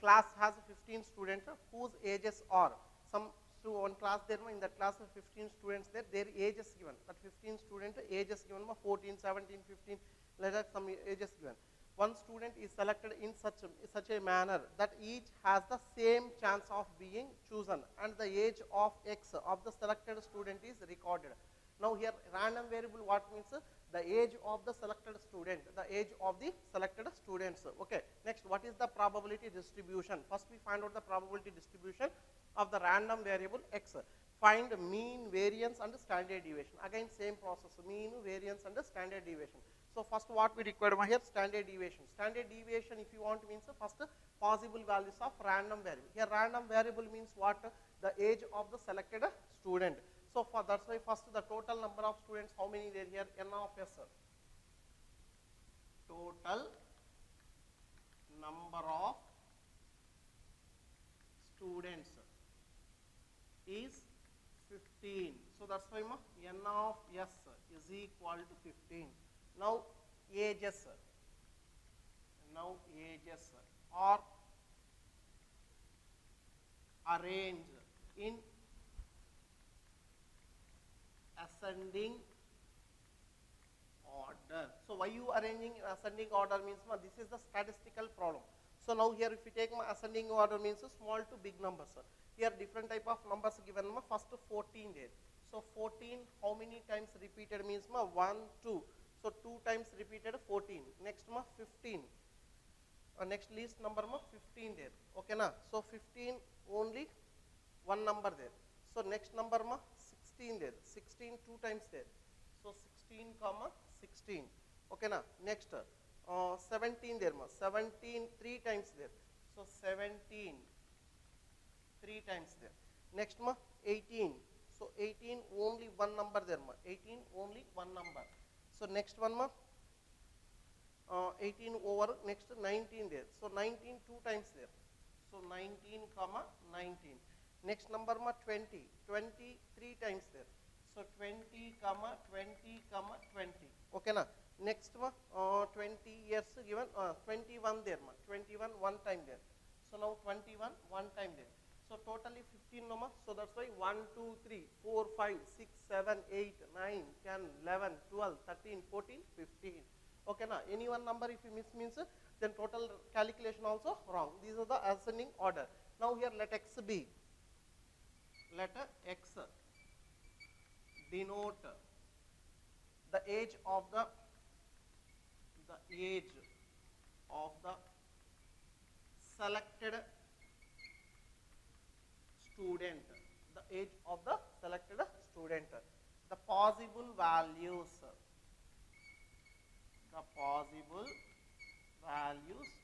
class has 15 students whose ages are some one class there in that class of 15 students there, their age is given. That 15 student age is given 14, 17, 15, like that some age is given. One student is selected in such a manner that each has the same chance of being chosen, and the age of X of the selected student is recorded. Now here random variable what means the age of the selected student, the age of the selected students. Okay. Next, what is the probability distribution? First we find out the probability distribution of the random variable X. Find mean, variance and standard deviation. Again same process, mean, variance and standard deviation. So first what we require here, standard deviation. Standard deviation if you want means first possible values of random variable. Here random variable means what? The age of the selected student. So for that's why first the total number of students, how many there here? N of S. Total number of students is 15. So that's why N of S is equal to 15. Now ages are arranged in ascending order. So why you arranging in ascending order means this is the statistical problem. So now here if you take ascending order means small to big numbers. Here different type of numbers given. First 14 there. So 14 how many times repeated means 1, 2. So 2 times repeated 14. Next 15. Next least number 15 there. Okay na. So 15 only one number there. So next number 16 there. 16 2 times there. So 16 comma 16. Okay na. Next 17 there 17 3 times there. So 17 3 times there. Next 18. So 18 only one number there 18 only one number. So next one 18 over next 19 there. So 19 2 times there. So 19 comma 19. Next number 20 20 3 times there. So 20 comma 20 comma 20. Okay na. Next 20 years given 21 there 21 one time there. So now 21 one time there. So totally 15 so that's why 1 2 3 4 5 6 7 8 9 10 11 12 13 14 15. Okay na. Any one number if you miss means then total calculation also wrong. These are the ascending order. Now here let X be. Let X denote the age of the selected student. The age of the selected student. The possible values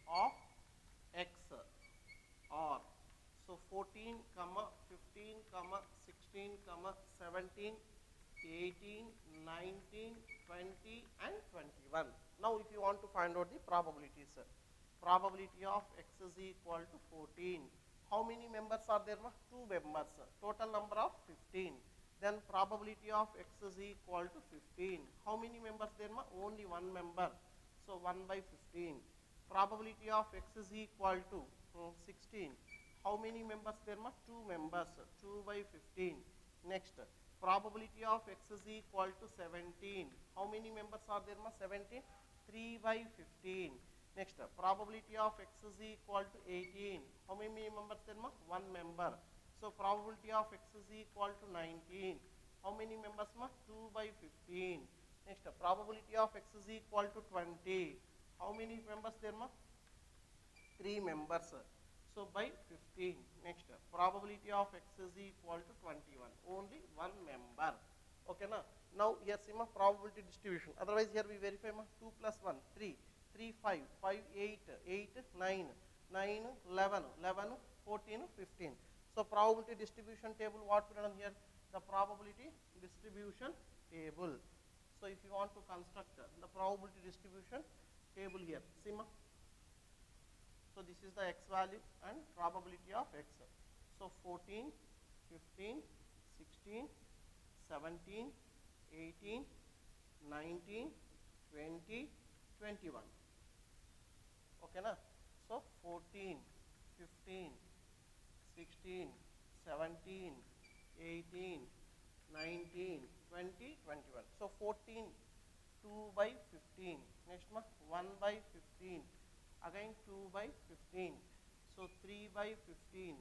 of X are so 14 comma 15 comma 16 comma 17 18 19 20 and 21. Now if you want to find out the probabilities, probability of X is equal to 14. How many members are there? 2 members. Total number of 15. Then probability of X is equal to 15. How many members there? Only one member. So 1 by 15. Probability of X is equal to 16. How many members there? 2 members. 2 by 15. Next, probability of X is equal to 17. How many members are there? 17. 3 by 15. Next, probability of X is equal to 18. How many members there? 1 member. So probability of X is equal to 19. How many members? 2 by 15. Next, probability of X is equal to 20. How many members there? 3 members. So by 15. Next, probability of X is equal to 21. Only one member. Okay na. Now here see probability distribution. Otherwise here we verify 2 plus 1 3. 3 5 5 8 8 9 9 11 11 14 15. So probability distribution table what we done here? The probability distribution table. So if you want to construct the probability distribution table here, see so this is the X value and probability of X. So 14, 15, 16, 17, 18, 19, 20, 21. Okay na? So 14, 15, 16, 17, 18, 19, 20, 21. So 14, 2 by 15. Next one, 1 by 15. Again 2 by 15. So 3 by 15.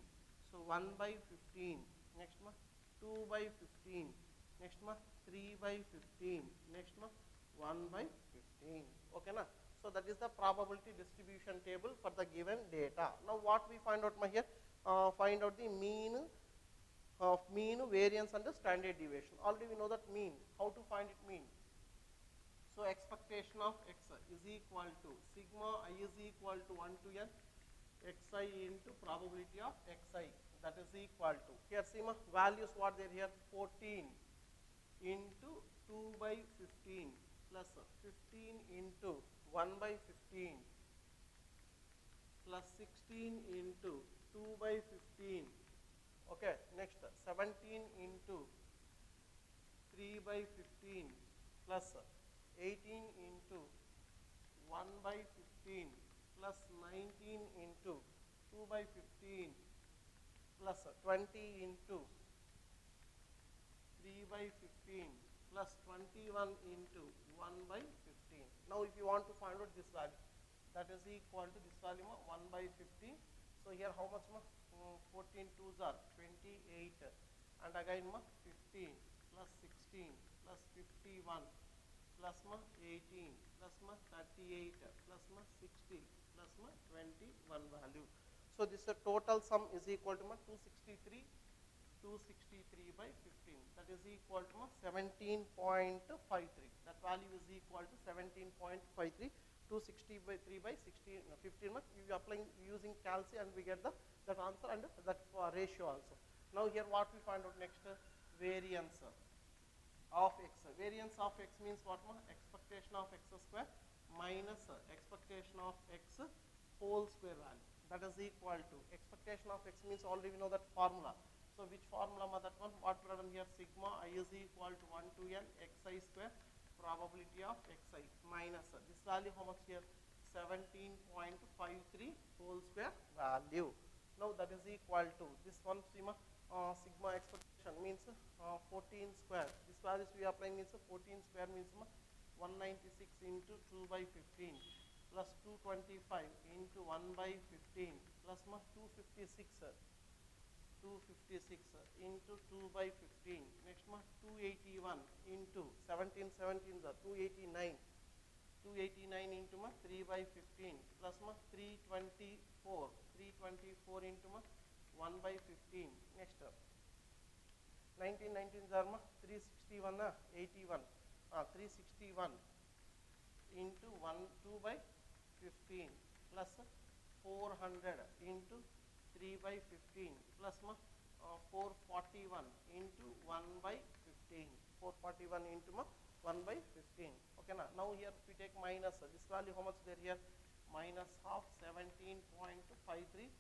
So 1 by 15. Next one, 2 by 15. Next one, 3 by 15. Next one, 1 by 15. Okay, na? So that is the probability distribution table for the given data. Now what we find out here? Find out the mean, variance and the standard deviation. Already we know that mean. How to find it mean? So expectation of x is equal to sigma I is equal to 1 to n xi into probability of xi, that is equal to, here sigma values what they are here, 14 into 2 by 15 plus 15 into 1 by 15 plus 16 into 2 by 15. Okay, next 17 into 3 by 15 plus 18 into 1 by 15 plus 19 into 2 by 15 plus 20 into 3 by 15 plus 21 into 1 by 15. Now if you want to find out this value, that is equal to this value 1 by 15. So here how much? 14 2s are 28 and again 15 plus 16 plus 51 plus 18 plus 38 plus 60 plus 21 value. So this total sum is equal to 263 by 15, that is equal to 17.53. That value is equal to 17.53. 260 by 3 by 16, 15. We are applying using calci and we get that answer and that ratio also. Now here what we find out next, variance of x. Variance of x means what? Expectation of x square minus expectation of x whole square value. That is equal to, expectation of x means already we know that formula. So which formula? That one, what we have done here, sigma I is equal to 1 to n xi square probability of xi minus this value how much here, 17.53 whole square value. Now that is equal to this one sigma expectation means 14 square. This values we are applying means 14 square means 196 into 2 by 15 plus 225 into 1 by 15 plus 256 into 2 by 15. Next 281 into 17 17 289. 289 into 3 by 15 plus 324 into 1 by 15. Next 19 19 are 361 81 361 into 1 2 by 15 plus 400 into 3 by 15 plus 441 into 1 by 15. 441 into 1 by 15. Okay, now here if we take minus this value how much there here, minus half 17.53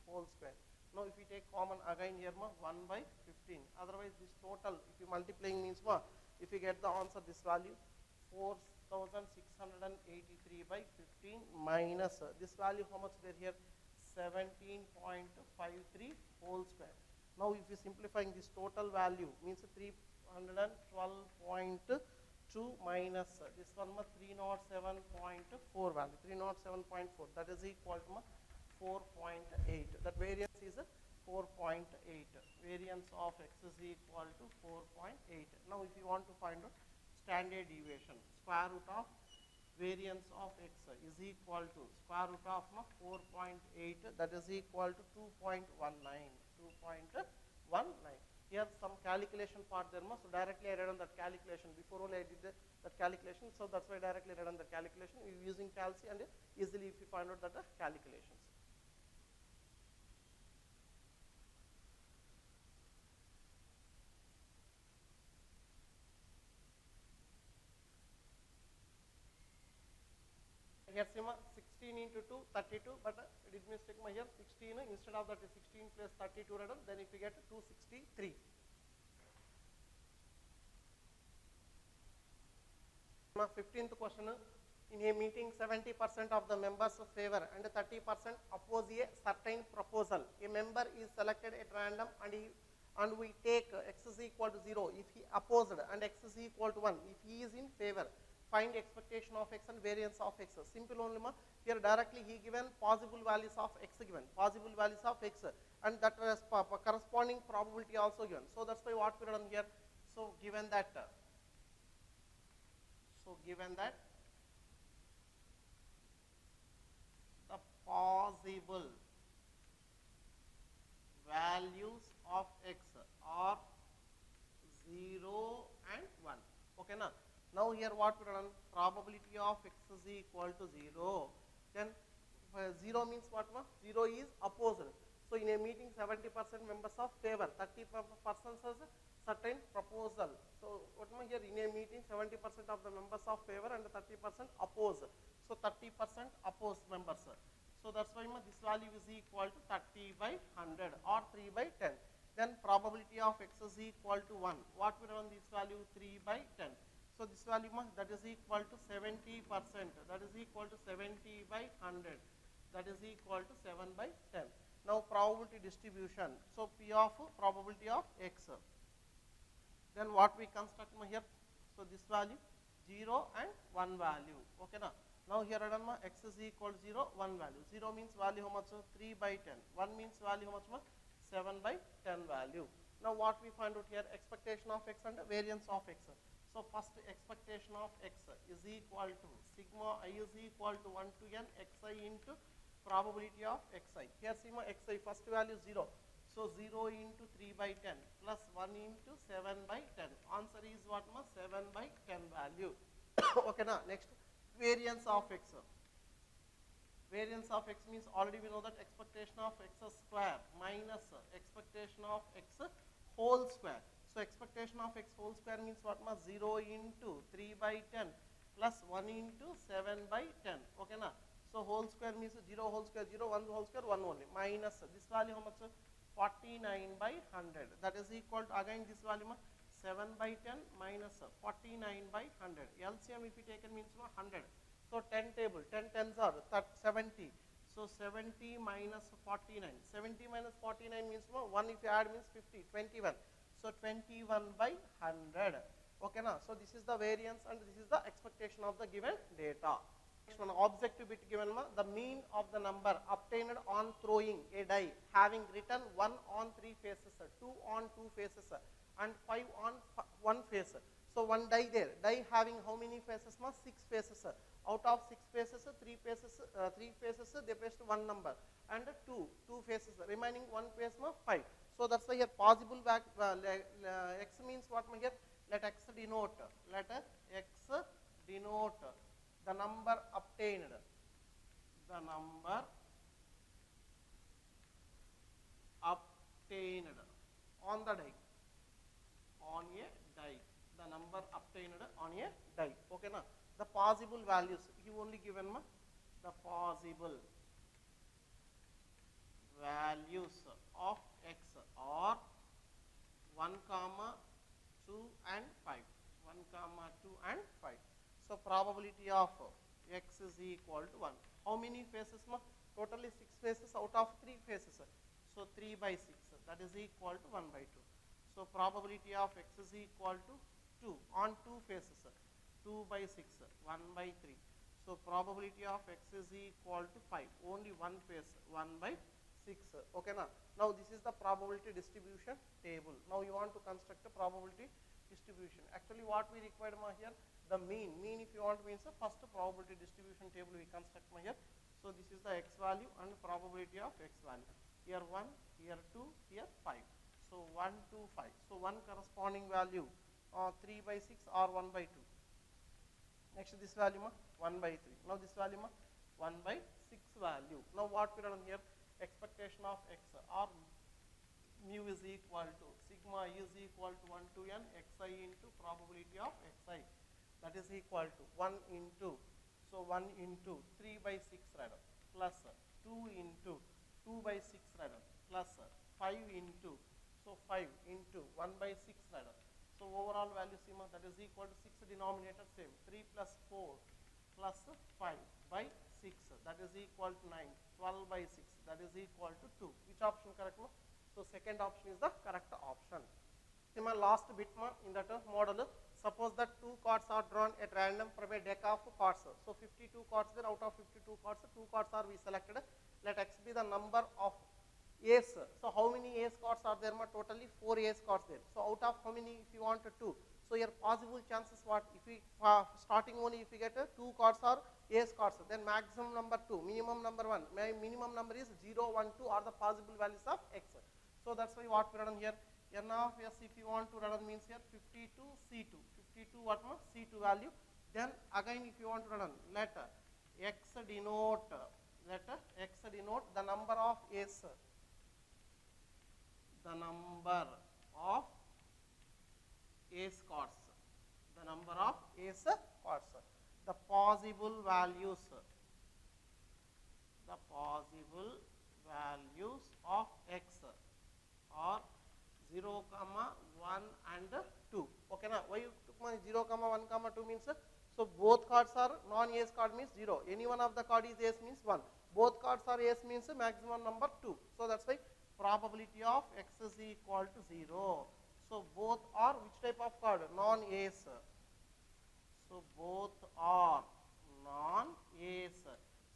whole square. Now if we take common again here 1 by 15. Otherwise this total if you multiplying means if you get the answer this value 4683 by 15 minus this value how much there here, 17.53 whole square. Now if you simplifying this total value means 312.2 minus this one 307.4 value, 307.4, that is equal to 4.8. That variance is 4.8. Variance of x is equal to 4.8. Now if you want to find out standard deviation, square root of variance of x is equal to square root of 4.8, that is equal to 2.19. 2.19. Here some calculation part there, so directly I read on that calculation. Before only I did that calculation, so that's why directly read on the calculation. We using calci and easily if you find out that the calculations. Here 16 into 2, 32, but it is mistake here 16, instead of that 16 plus 32 written, then if you get 263. Now 15th question, In a meeting, 70% of the members favor and 30% oppose a certain proposal. A member is selected at random and we take x is equal to 0 if he opposed and x is equal to 1 if he is in favor. Find expectation of x and variance of x. Simple only ma. Here directly he given possible values of x given, possible values of x, and that corresponding probability also given. So that's why what we done here. So given that the possible values of x are 0 and 1. Okay, na? Now here what we done, probability of x is equal to 0. Then 0 means what? 0 is opposed. So in a meeting, 70% members of favor, 30% says certain proposal. So what here in a meeting, 70% of the members of favor and 30% oppose. So 30% opposed members. So that's why this value is equal to 30 by 100 or 3 by 10. Then probability of x is equal to 1. What we run this value 3 by 10. So this value that is equal to 70%. That is equal to 70 by 100. That is equal to 7 by 10. Now probability distribution. So P of probability of x. Then what we construct here? So this value 0 and 1 value. Okay, na? Now here x is equal to 0, 1 value. 0 means value how much? 3 by 10. 1 means value how much? 7 by 10 value. Now what we find out here? Expectation of x and variance of x. So first expectation of x is equal to sigma I is equal to 1 to n xi into probability of xi. Here sigma xi first value 0. So 0 into 3 by 10 plus 1 into 7 by 10. Answer is what? 7 by 10 value. Okay, now next variance of x. Variance of x means already we know that expectation of x square minus expectation of x whole square. So expectation of x whole square means what? 0 into 3 by 10 plus 1 into 7 by 10. Okay, na? So whole square means 0 whole square 0, 1 whole square 1 only, minus this value how much? 49 by 100. That is equal to again this value 7 by 10 minus 49 by 100. LCM if you taken means 100. So 10 table, 10 tens are 70. So 70 minus 49. 70 minus 49 means 1 if you add means 50, 21. So 21 by 100. Okay, na? So this is the variance and this is the expectation of the given data. Next one, objective bit given the mean of the number obtained on throwing a die having written 1 on 3 faces, 2 on 2 faces and 5 on 1 face. So one die there, die having how many faces? 6 faces. Out of 6 faces, 3 faces they placed 1 number and 2 faces, remaining 1 face 5. So that's why here possible x means what here? Let x denote the number obtained. The number obtained on the die. On a die. The number obtained on a die. Okay, na? The possible values. You only given the possible values of x are 1, 2 and 5. 1, 2 and 5. So probability of x is equal to 1. How many faces? Totally 6 faces out of 3 faces. So 3 by 6. That is equal to 1 by 2. So probability of x is equal to 2 on 2 faces. 2 by 6. 1 by 3. So probability of x is equal to 5. Only 1 face. 1 by 6. Okay, na? Now this is the probability distribution table. Now you want to construct a probability distribution. Actually what we required here? The mean. Mean if you want means the first probability distribution table we construct here. So this is the x value and probability of x value. Here 1, here 2, here 5. So 1, 2, 5. So 1 corresponding value 3 by 6 or 1 by 2. Next this value 1 by 3. Now this value 1 by 6 value. Now what we done here? Expectation of x or mu is equal to sigma is equal to 1 to n xi into probability of xi. That is equal to 1 into, so 1 into 3 by 6 rather, plus 2 into 2 by 6 rather, plus 5 into, so 5 into 1 by 6 rather. So overall value sigma that is equal to 6 denominator same, 3 plus 4, plus 5 by 6, that is equal to 9. 12 by 6, that is equal to 2. Which option correct? So second option is the correct option. In my last bit in that model, suppose that 2 cards are drawn at random from a deck of cards. So 52 cards there, out of 52 cards, 2 cards are we selected. Let x be the number of ace. So how many ace cards are there? Totally 4 ace cards there. So out of how many if you want 2? So your possible chances what? If we starting only if you get 2 cards are ace cards, then maximum number 2, minimum number 1, minimum number is 0, 1, 2 are the possible values of x. So that's why what we run here. N of s if you want to run means here 52 C2. 52 what C2 value. Then again if you want to run, let x denote the number of ace. The number of ace cards. The number of ace cards. The possible values. The possible values of x are 0, 1 and 2. Okay, now why you took my 0, 1, 2 means so both cards are non-ace card means 0. Any one of the card is ace means 1. Both cards are ace means maximum number 2. So that's why probability of x is equal to 0. So both are which type of card? Non-ace. So both are non-ace.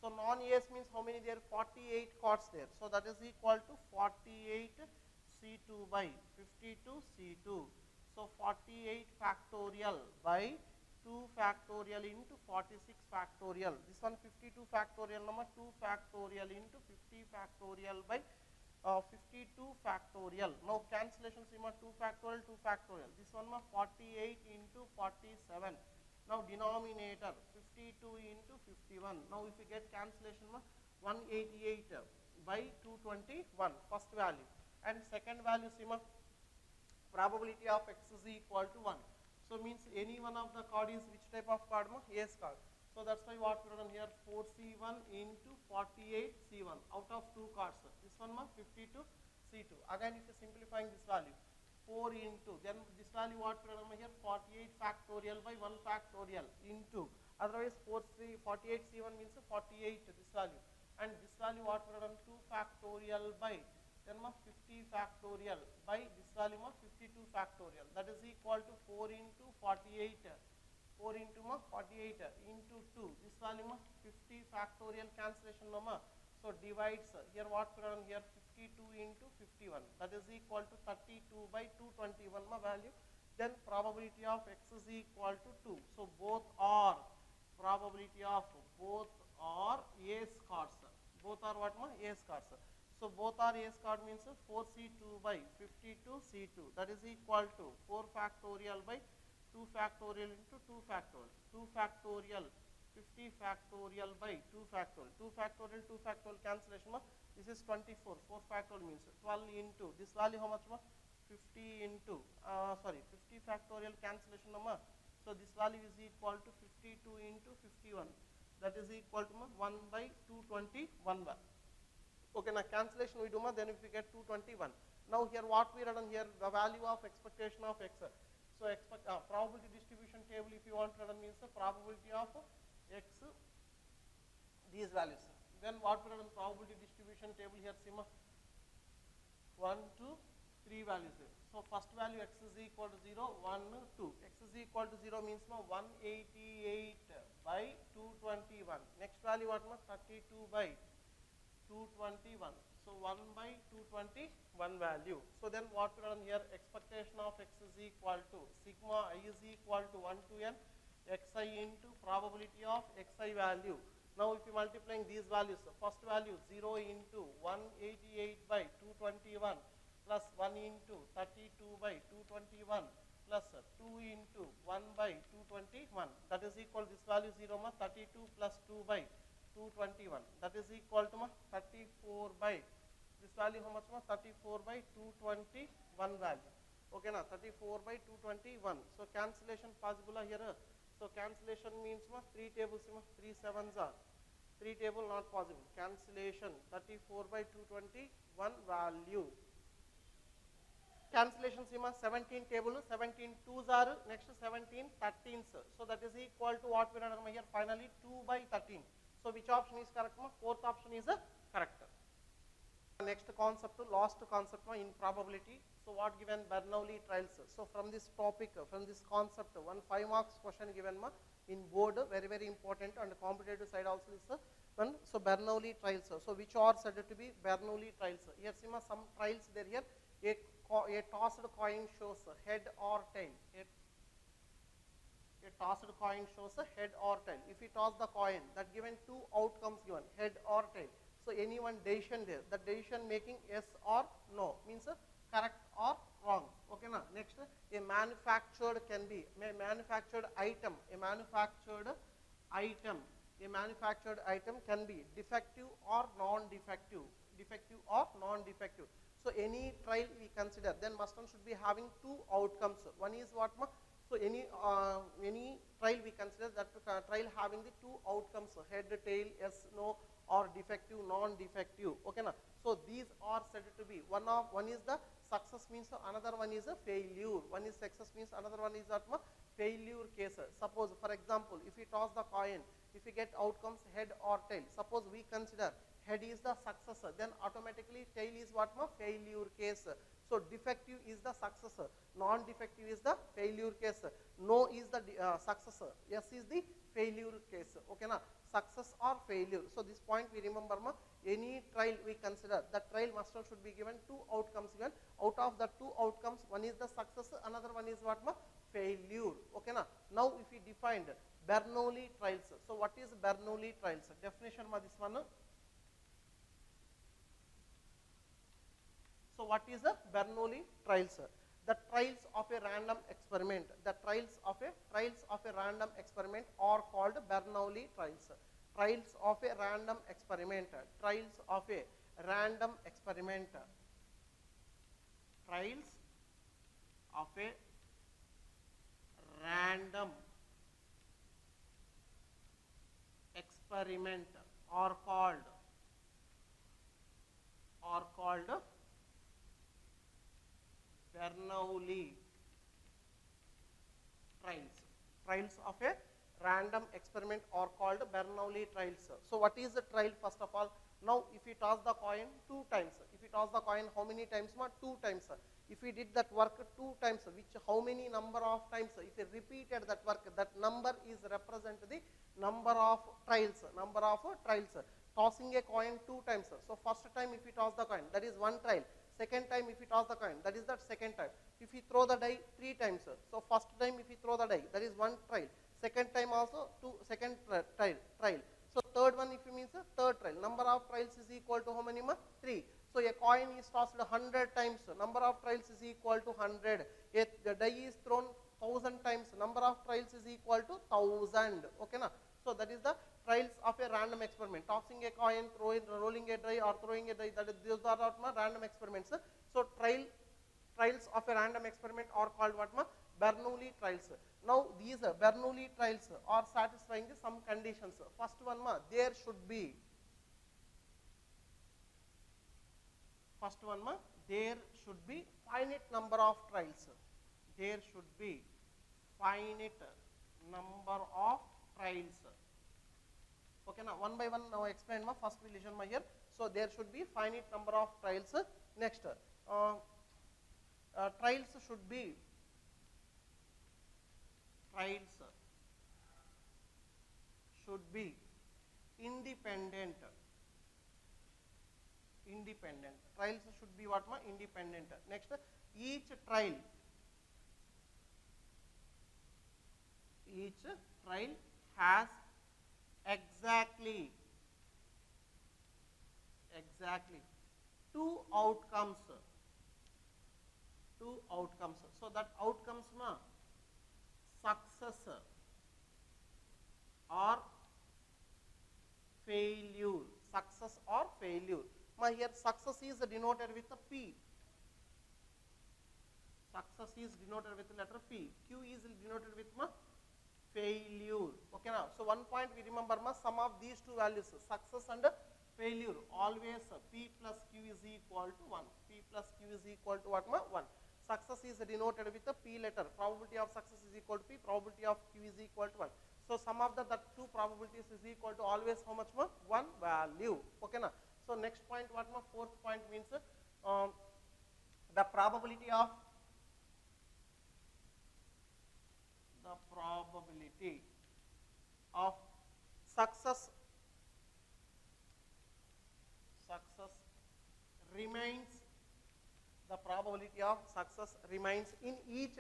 So non-ace means how many there? 48 cards there. So that is equal to 48 C2 by 52 C2. So 48 factorial by 2 factorial into 46 factorial. This one 52 factorial number 2 factorial into 50 factorial by 52 factorial. Now cancellation 2 factorial, 2 factorial. This one 48 into 47. Now denominator 52 into 51. Now if you get cancellation 188 by 221 first value. And second value probability of x is equal to 1. So means any one of the card is which type of card? Ace card. So that's why what we run here 4C1 into 48C1 out of 2 cards. This one 52 C2. Again if you simplifying this value 4 into, then this value what we run here 48 factorial by 1 factorial into, otherwise 48C1 means 48 this value, and this value what we run 2 factorial by then 50 factorial by this value 52 factorial, that is equal to 4 into 48, 4 into 48 into 2, this value 50 factorial cancellation number. So divides here what we run here 52 into 51, that is equal to 32 by 221 value. Then probability of x is equal to 2. So both are probability of both are ace cards. Both are what ace cards. So both are ace card means 4C2 by 52C2, that is equal to 4 factorial by 2 factorial into 2 factorial. 2 factorial 50 factorial by 2 factorial. 2 factorial, 2 factorial cancellation. This is 24. 4 factorial means 12 into this value how much? 50 into 50 factorial cancellation number. So this value is equal to 52 into 51. That is equal to 1 by 221. Okay, now cancellation we do then if we get 221. Now here what we run here the value of expectation of x. So probability distribution table if you want to run means the probability of x these values. Then what we run probability distribution table here 1, 2, 3 values there. So first value x is equal to 0, 1, 2. X is equal to 0 means 188 by 221. Next value what 32 by 221. So 1 by 221 value. So then what we run here expectation of x is equal to sigma I is equal to 1 to n xi into probability of xi value. Now if you multiplying these values, first value 0 into 188 by 221 plus 1 into 32 by 221 plus 2 into 1 by 221, that is equal this value 0 32 plus 2 by 221, that is equal to 34 by this value how much 34 by 221 value. Okay, now 34 by 221. So cancellation possible here. So cancellation means 3 tables 3 sevens are 3 table not possible. Cancellation 34 by 221 value. cancellation sima 17 table, 17 2s are, next 17 13s. So that is equal to what we are here finally 2 by 13. So which option is correct? Fourth option is correct. Next concept, last concept in probability. So what given? Bernoulli trials. So from this topic, from this concept, one 5 marks question given in board, very important, and competitive side also is one. So Bernoulli trials. So which are said to be Bernoulli trials? Here some trials there here. A tossed coin shows head or tail. A tossed coin shows head or tail. If you toss the coin, that given two outcomes given, head or tail. So any one decision there, the decision making yes or no means correct or wrong. Okay, now next, a manufactured can be a manufactured item. A manufactured item can be defective or non-defective. Defective or non-defective. So any trial we consider, then must and should be having two outcomes. One is what? So any trial we consider that trial having the two outcomes, head, tail, yes, no, or defective, non-defective. Okay, na? So these are said to be one is the success means another one is a failure. One is success means another one is what? Failure case. Suppose for example, if we toss the coin, if we get outcomes head or tail, suppose we consider head is the successor, then automatically tail is what? Failure case. So defective is the successor, non-defective is the failure case, no is the successor, yes is the failure case. Okay, na? Success or failure. So this point we remember, any trial we consider, the trial must or should be given two outcomes given. Out of the two outcomes, one is the success, another one is what? Failure. Okay, na? Now if we defined Bernoulli trials. So what is Bernoulli trials? Definition this one. So what is the Bernoulli trials? The trials of a random experiment. The trials of a random experiment are called Bernoulli trials. Trials of a random experiment. Trials of a random experiment. Trials of a random experiment are called Bernoulli trials. Trials of a random experiment are called Bernoulli trials. So what is the trial first of all? Now if we toss the coin 2 times, if we toss the coin how many times? 2 times. If we did that work 2 times, which how many number of times? If we repeated that work, that number is represent the number of trials. Tossing a coin 2 times. So first time if we toss the coin, that is one trial. Second time if we toss the coin, that is the second time. If we throw the die 3 times, so first time if we throw the die, that is one trial. Second time also second trial. So third one if you means third trial. Number of trials is equal to how many? 3. So a coin is tossed 100 times. Number of trials is equal to 100. The die is thrown 1000 times. Number of trials is equal to 1000. Okay, na? So that is the trials of a random experiment. Tossing a coin, rolling a die, or throwing a die. Those are what? Random experiments. So trials of a random experiment are called what? Bernoulli trials. Now these Bernoulli trials are satisfying some conditions. First one, there should be. First one, there should be finite number of trials. There should be finite number of trials. Okay, now one by one now explain first we listen here. So there should be finite number of trials. Next, trials should be independent. Trials should be what? Independent. Next, each trial has exactly two outcomes. So that outcomes success or failure. Here success is denoted with a P. Success is denoted with letter P. Q is denoted with failure. Okay, now so one point we remember sum of these two values, success and failure, always P plus Q is equal to 1. P plus Q is equal to what? 1. success is denoted with a P letter. Probability of success is equal to P, probability of Q is equal to 1. So sum of the two probabilities is equal to always how much more? 1 value. Okay na? So next point what more? Fourth point means the probability of success remains, the probability of success remains in each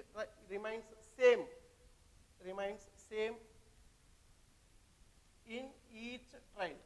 remains same in each trial.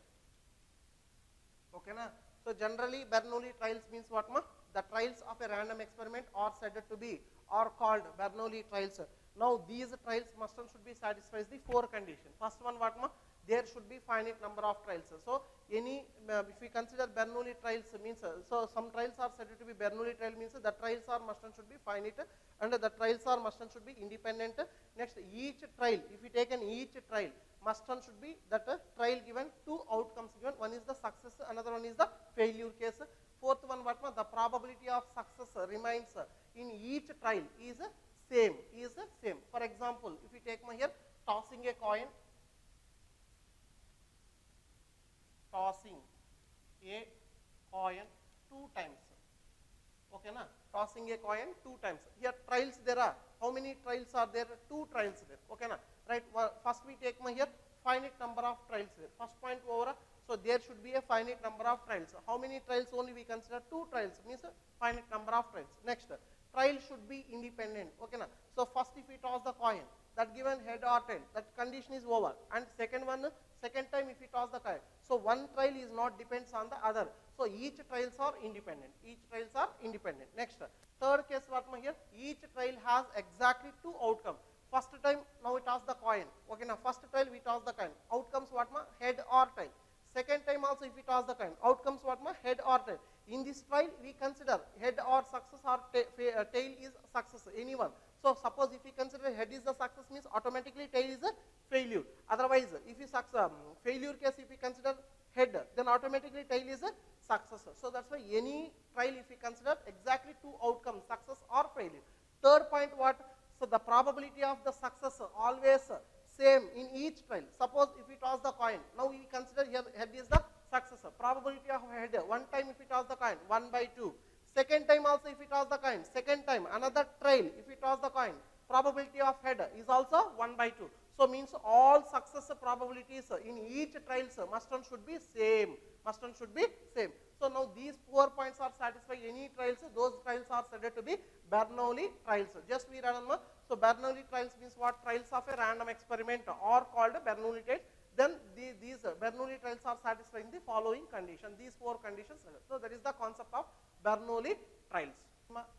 Okay na? So generally Bernoulli trials means what ma? The trials of a random experiment are said to be or called Bernoulli trials. Now these trials must and should be satisfies the four conditions. First one what ma? There should be finite number of trials. So any if we consider Bernoulli trials means so some trials are said to be Bernoulli trial means the trials are must and should be finite and the trials are must and should be independent. Next each trial, if we take an each trial must and should be that trial given two outcomes given, one is the success, another one is the failure case. Fourth one what ma? The probability of success remains in each trial is same. For example, if we take ma here tossing a coin two times. Okay na? Tossing a coin two times. Here trials there are. How many trials are there? Two trials there. Okay na? Right. First we take ma here finite number of trials there. First point over. So there should be a finite number of trials. How many trials only we consider? Two trials means a finite number of trials. Next, trial should be independent. Okay na? So first if we toss the coin, that given head or tail, that condition is over. And second time if we toss the coin. So one trial is not depends on the other. So each trials are independent. Next, third case what ma here? Each trial has exactly two outcomes. First time now we toss the coin. Okay na? First trial we toss the coin. Outcomes what ma? Head or tail. Second time also if we toss the coin, outcomes what ma? Head or tail. In this trial we consider head or success or tail is success, anyone. So suppose if we consider head is the success means automatically tail is a failure. Otherwise if we failure case if we consider head, then automatically tail is a success. So that's why any trial if we consider exactly two outcomes, success or failure. Third point what? So the probability of the success always same in each trial. Suppose if we toss the coin, now we consider here head is the success. Probability of head, one time if we toss the coin, 1/2. Second time also if we toss the coin, second time another trial if we toss the coin, probability of head is also 1/2. So means all success probabilities in each trials must and should be same. So now these 4 points are satisfy any trials, those trials are said to be Bernoulli trials. Just we remember. So Bernoulli trials means what? Trials of a random experiment are called Bernoulli trials. Then these Bernoulli trials are satisfying the following condition. These four conditions. So that is the concept of Bernoulli trials.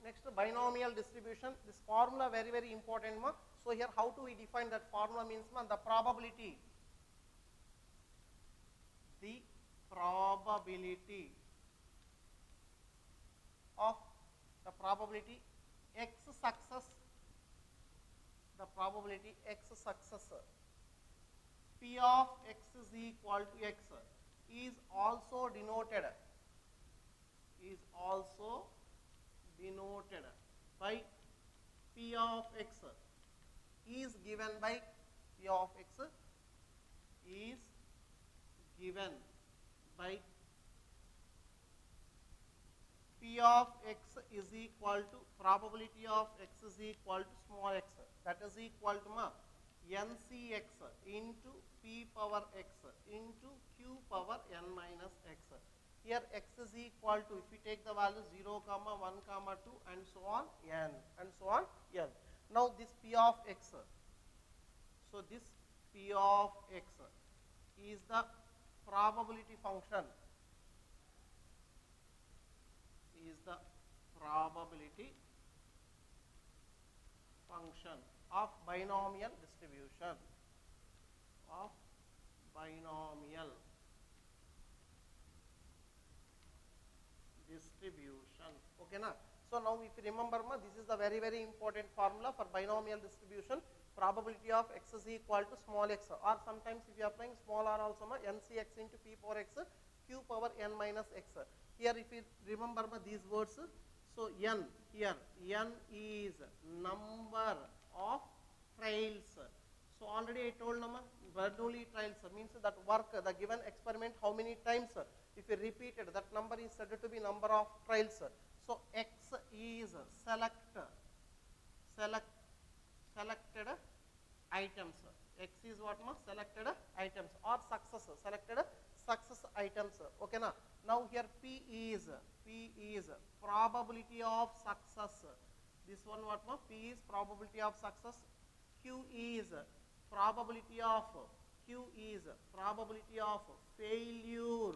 Next, binomial distribution. This formula very important. So here how do we define that formula means the probability. The probability of the probability X success. The probability X success P of X is equal to X is also denoted by P of X is given by P of X is given by P of X is equal to probability of X is equal to small x, that is equal to NCX into P power X into Q power N minus X. Here X is equal to, if we take the value 0, 1, 2 and so on N. Now this P of X, so this P of X is the probability function, of binomial distribution. Okay na? So now if you remember this is the very important formula for binomial distribution. Probability of X is equal to small x, or sometimes if you are applying small r also NCX into P power X Q power N minus X. Here if you remember these words, So n here, n is number of trials. So already I told Nama, Bernoulli trials means that work, the given experiment, how many times, if you repeat it, that number is said to be number of trials. So X is selected items. X is what ma? Selected items or success, selected success items. Okay na? Now here P is probability of success. This one what ma? P is probability of success. Q is probability of failure.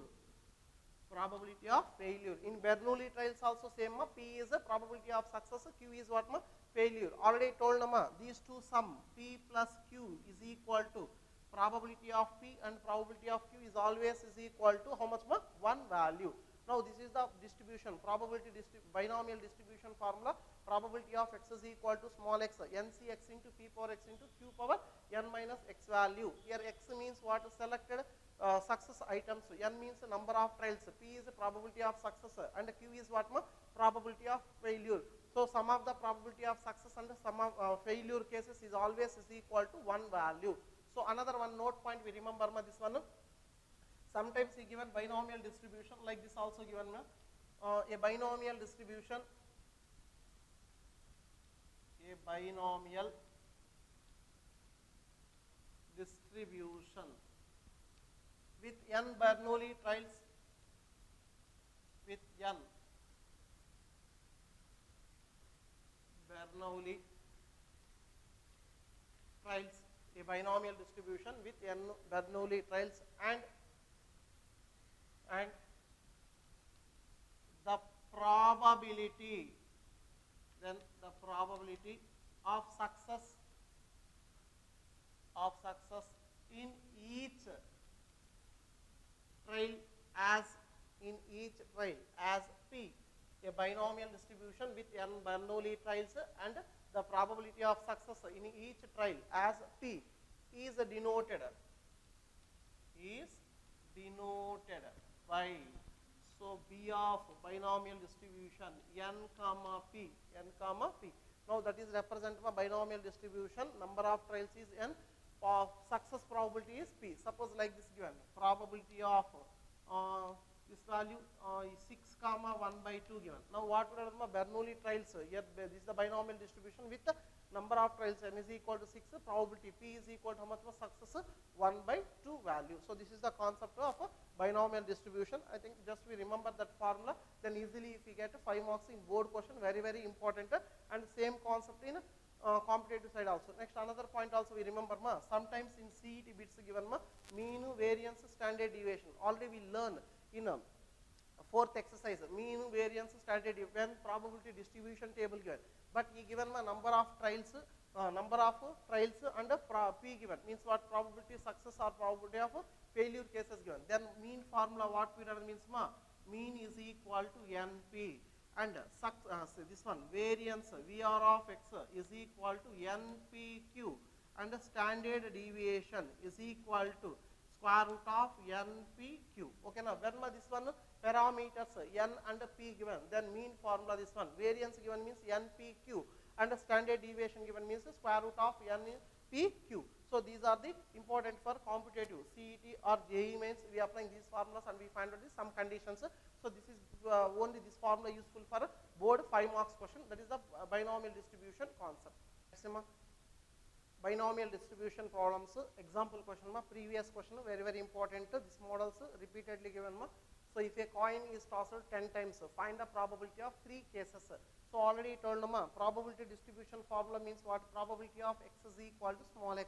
Probability of failure. In Bernoulli trials also same ma, P is the probability of success, Q is what ma? Failure. Already told ma, these two sum, P plus Q is equal to probability of P and probability of Q is always is equal to how much ma? One value. Now this is the distribution, binomial distribution formula. Probability of x is equal to small x, nc x into p power x into q power n minus x value. Here x means what? Selected success items, n means the number of trials, p is the probability of success and q is what? Probability of failure. So sum of the probability of success and the sum of failure cases is always is equal to one value. So another one note point we remember this one. Sometimes he given binomial distribution, like this also given a binomial distribution. A binomial distribution with n Bernoulli trials, with n Bernoulli trials, a binomial distribution with n Bernoulli trials and the probability, then the probability of success in each trial as P, a binomial distribution with n Bernoulli trials and the probability of success in each trial as P is denoted by, so B of binomial distribution n comma P. Now that is represented by binomial distribution, number of trials is n, success probability is P. Suppose like this given, probability of this value is 6 comma 1 by 2 given. Now what would have Bernoulli trials, here this is the binomial distribution with the number of trials, n is equal to 6, probability P is equal to how much success 1 by 2 value. So this is the concept of a binomial distribution. I think just we remember that formula, then easily if we get 5 marks in board question, very very important, and same concept in competitive side also. Next another point also we remember sometimes in CET bits given mean, variance, standard deviation. Already we learn in fourth exercise, mean, variance, standard deviation, when probability distribution table given. But he given number of trials and P given, means what? Probability success or probability of failure cases given. Then mean formula what we learn means mean is equal to NP, and this one variance VR of x is equal to NPQ, and standard deviation is equal to square root of NPQ. Okay, now when this one parameters n and p given, then mean formula this one, variance given means NPQ and standard deviation given means square root of NPQ. So these are the important for competitive CET or JEE mains. We are applying these formulas and we find out some conditions. So this is only this formula useful for board 5 marks question, that is the binomial distribution concept. Binomial distribution problems, example question previous question, very very important. This models repeatedly given So if a coin is tossed 10 times, find the probability of 3 cases. So already told probability distribution formula means what? Probability of x is equal to small x,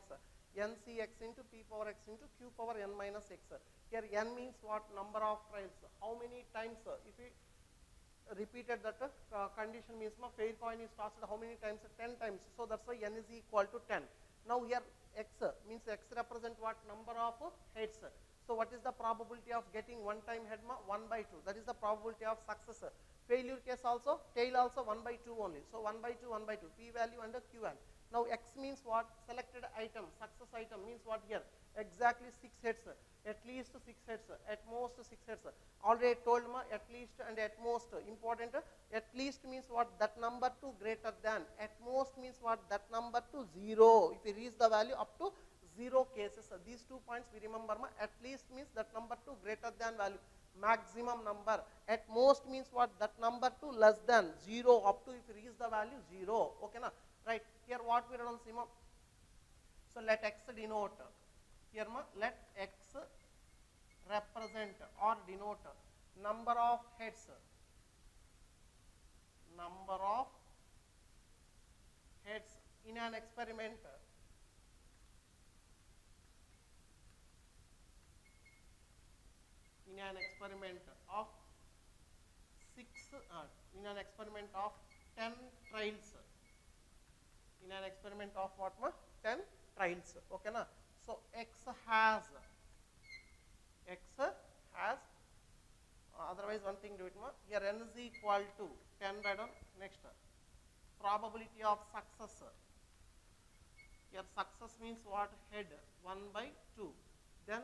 nc x into p power x into q power n minus x. Here n means what? Number of trials. How many times? If we repeated that condition means fair coin is tossed how many times? 10 times. So that's why n is equal to 10. Now here x means x represent what? Number of heads. So what is the probability of getting one time head? 1 by 2. That is the probability of success. Failure case also, tail also 1 by 2 only. So 1 by 2, 1 by 2, p value and q value. Now X means what? Selected item, success item means what here? Exactly 6 hits, at least 6 hits, at most 6 hits. Already told ma, at least and at most. Important, at least means what? That number to greater than. At most means what? That number to 0. If we reach the value up to 0 cases, these 2 points we remember ma. At least means that number to greater than value. Maximum number. At most means what? That number to less than 0 up to if we reach the value 0. Okay na? Right. Here what we run, Sima? So let X denote. Here ma, let X represent or denote number of heads. Number of heads in an experiment. In an experiment of 10 trials. In an experiment of what ma? 10 trials. Okay na? So X has otherwise one thing do it ma. Here n is equal to 10 radon. Next, probability of success. Here success means what? Head 1 by 2. Then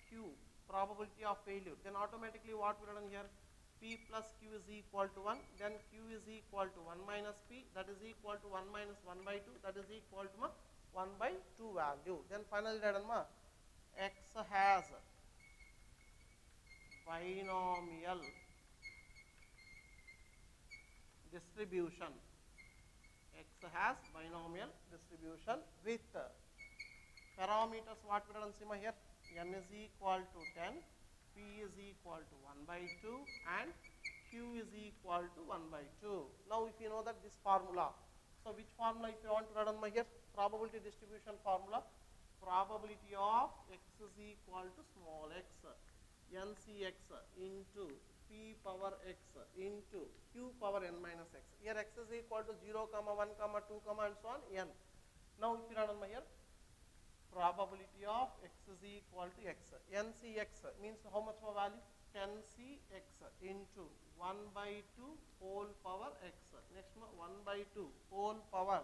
Q, probability of failure. Then automatically what we run here? P plus Q is equal to 1. Then Q is equal to 1 minus P. That is equal to 1 minus 1 by 2. That is equal to ma 1 by 2 value. Then finally radon ma, X has binomial distribution. X has binomial distribution with parameters what we run here? N is equal to 10, P is equal to 1 by 2 and Q is equal to 1 by 2. Now if you know that this formula, so which formula if you want to run here? Probability distribution formula. Probability of X is equal to small x, NCX into P power X into Q power N minus X. Here X is equal to 0, 1, 2, and so on, N. Now if you run here, probability of X is equal to X. NCX means how much more value? 10CX into 1 by 2 whole power X. Next 1 by 2 whole power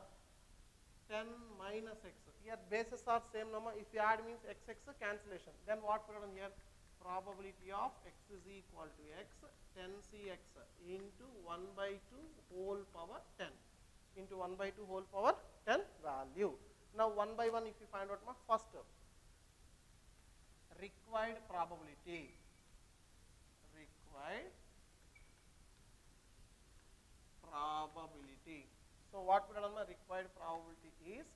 10 minus X. Here bases are same number. If you add means XX cancellation. Then what we run here? Probability of X is equal to X, 10CX into 1 by 2 whole power 10 into 1 by 2 whole power 10 value. Now 1 by 1 if you find out, first required probability. Required probability. So what we done, required probability is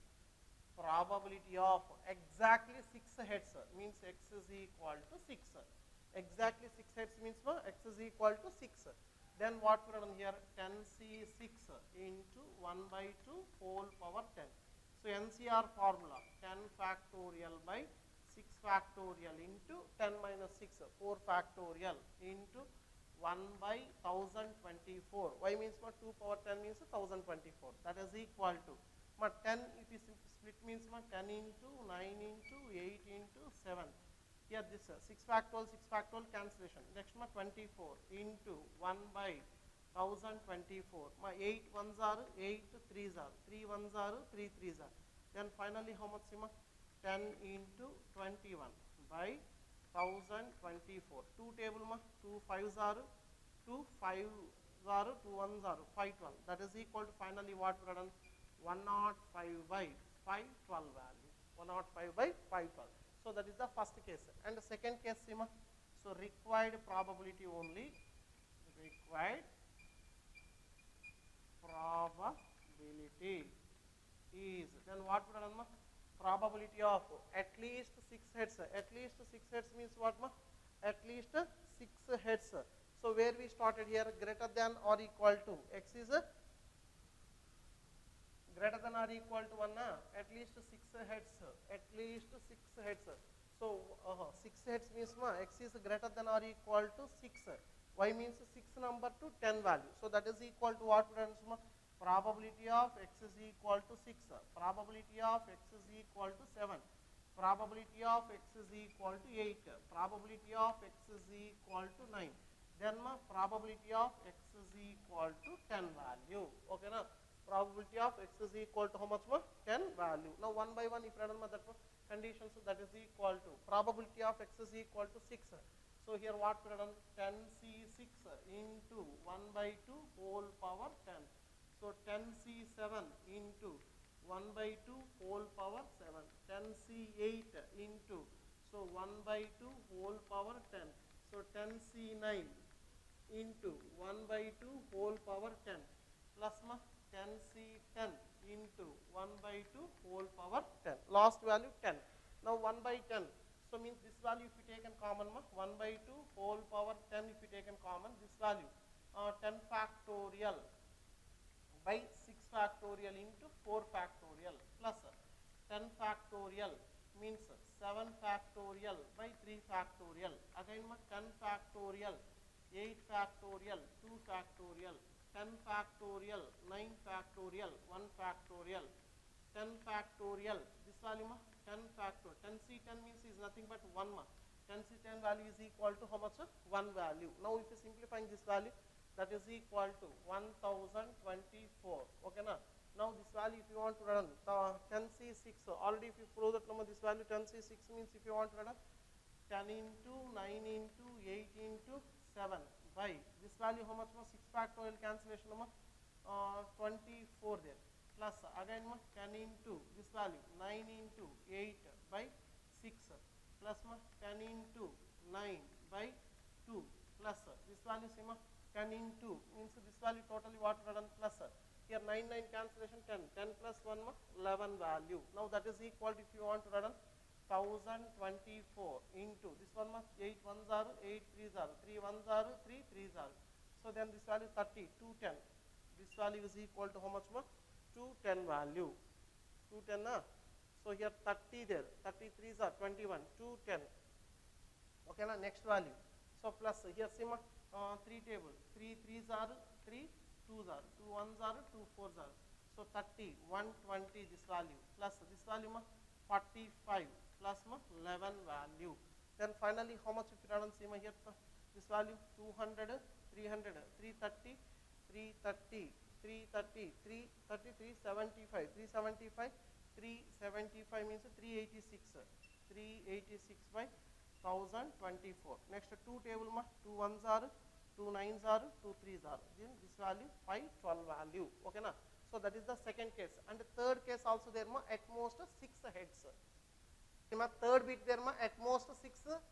probability of exactly 6 heads means X is equal to 6. Exactly 6 heads means X is equal to 6. Then what we done here? 10C6 into 1 by 2 whole power 10. So NCR formula 10 factorial by 6 factorial into 10 minus 6 4 factorial into 1 by 1024. Y means what? 2 power 10 means 1024. That is equal to 10 if you split means 10 into 9 into 8 into 7. Here this 6 factorial cancellation. Next 24 into 1 by 1024. 8 ones are 8 3s are 3 ones are 3 3s are. Then finally how much? 10 into 21 by 1024. 2 table 2 5s are 2 5s are 2 1s are 512. That is equal to finally what we done? 105 by 512 value. 105 by 512. So that is the first case. And the second case, so required probability only. Required probability is, then what we done? Probability of at least 6 heads. At least 6 heads means what? At least 6 heads. So where we started here, greater than or equal to, X is greater than or equal to 1, at least 6 heads. At least 6 heads. So 6 heads means X is greater than or equal to 6. Y means 6 number to 10 value. So that is equal to what? Probability of X is equal to 6. Probability of X is equal to 7. Probability of X is equal to 8. Probability of X is equal to 9. Then probability of X is equal to 10 value. Okay na? Probability of x is equal to how much more? 10 value. Now one by one, if you run that conditions, that is equal to probability of x is equal to 6. So here what we done? 10c6 into 1 by 2 whole power 10. So 10c7 into 1 by 2 whole power 7. 10c8 into, so 1 by 2 whole power 10. So 10c9 into 1 by 2 whole power 10 plus 10c10 into 1 by 2 whole power 10. Last value 10. Now 1 by 10. So means this value if you take in common, 1 by 2 whole power 10 if you take in common, this value 10 factorial by 6 factorial into 4 factorial plus 10 factorial means 7 factorial by 3 factorial. Again 10 factorial, 8 factorial, 2 factorial, 10 factorial, 9 factorial, 1 factorial, 10 factorial, this value 10 factorial, 10c10 means is nothing but 1 10c10 value is equal to how much? 1 value. Now if you simplifying this value, that is equal to 1024, okay na? Now this value if you want to run 10c6, already if you prove that this value 10c6 means if you want to run 10 into 9 into 8 into 7 by this value how much 6 factorial cancellation 24 there plus again 10 into this value 9 into 8 by 6 plus 10 into 9 by 2 plus this value 10 into means this value totally what done plus here 9 cancellation 10 plus 1 11 value. Now that is equal to if you want to run 1024 into this one 8 1s are 8 3s are 3 1s are 3 3s are. So then this value 30 210. This value is equal to how much 210 value 210 na. So here 30 there 33s are 21 210, okay na. Next value, so plus here see 3 table 3 3s are 3 2s are 2 1s are 2 4s are. So 30 120 this value plus this value 45 plus 11 value. Then finally how much if you run see here this value 200 300 330 330 330 330 375 375 375 means 386 386 by 1024. Next 2 table 2 1s are 2 9s are 2 3s are, then this value 512 value, okay na. So that is the second case. And the third case also there at most 6 heads. In my third bit there at most 6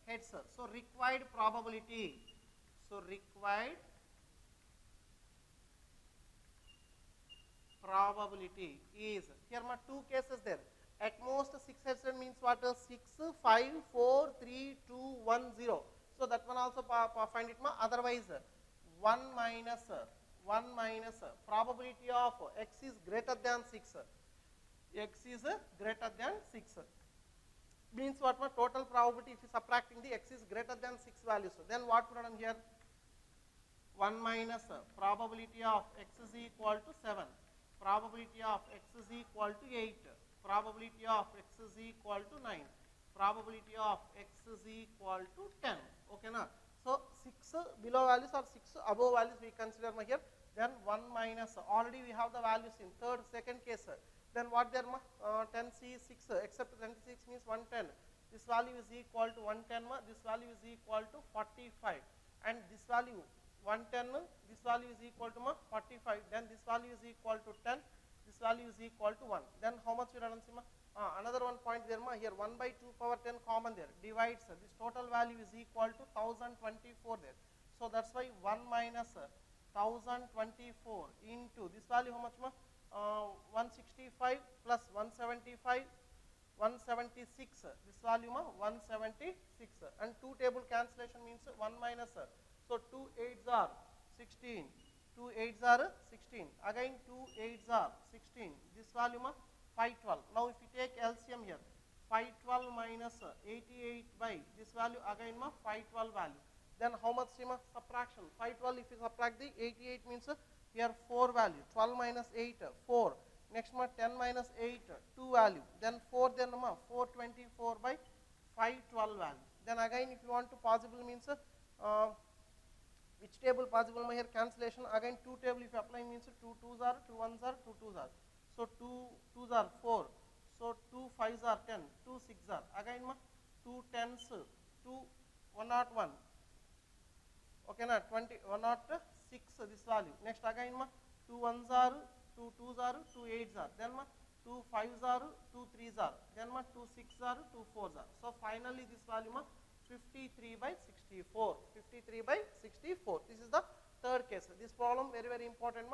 heads. So required probability. So required probability is here two cases there. At most 6 heads means what? 6 5 4 3 2 1 0. So that one also find it otherwise 1 minus probability of x is greater than 6. X is greater than 6 means what total probability if you subtracting the x is greater than 6 values. Then what we done here 1 minus probability of x is equal to 7, probability of x is equal to 8, probability of x is equal to 9, probability of x is equal to 10, okay na. So 6 below values or 6 above values we consider here. Then 1 minus already we have the values in second case. Then what there 10c6 except 10c6 means 110. This value is equal to 110. This value is equal to 45. And this value 110. This value is equal to 45. Then this value is equal to 10. This value is equal to 1. Then how much we run another one point there here 1 by 2 power 10 common there divides this total value is equal to 1024 there. So that's why 1 minus 1024 into this value how much 165 plus 175 176, this value 176, and 2 table cancellation means 1 minus, so 2 8s are 16, 2 8s are 16, again 2 8s are 16, this value 512. Now if you take LCM here, 512 minus 88 by this value again 512 value. Then how much subtraction? 512 if you subtract the 88 means here 4 value. 12 minus 8 4. Next 10 minus 8 2 value. Then 4 then 424 by 512 value. Then again if you want to possible means Which table possible here? Cancellation. Again 2 table if you apply means 2 2s are, 2 1s are, 2 2s are. So 2 2s are 4. So 2 5s are 10, 2 6s are. Again 2 10s, 2 101. Okay na, 20 106 this value. Next again 2 1s are, 2 2s are, 2 8s are. Then 2 5s are, 2 3s are. Then 2 6s are, 2 4s are. So finally this value 53 by 64. 53 by 64. This is the third case. This problem very important.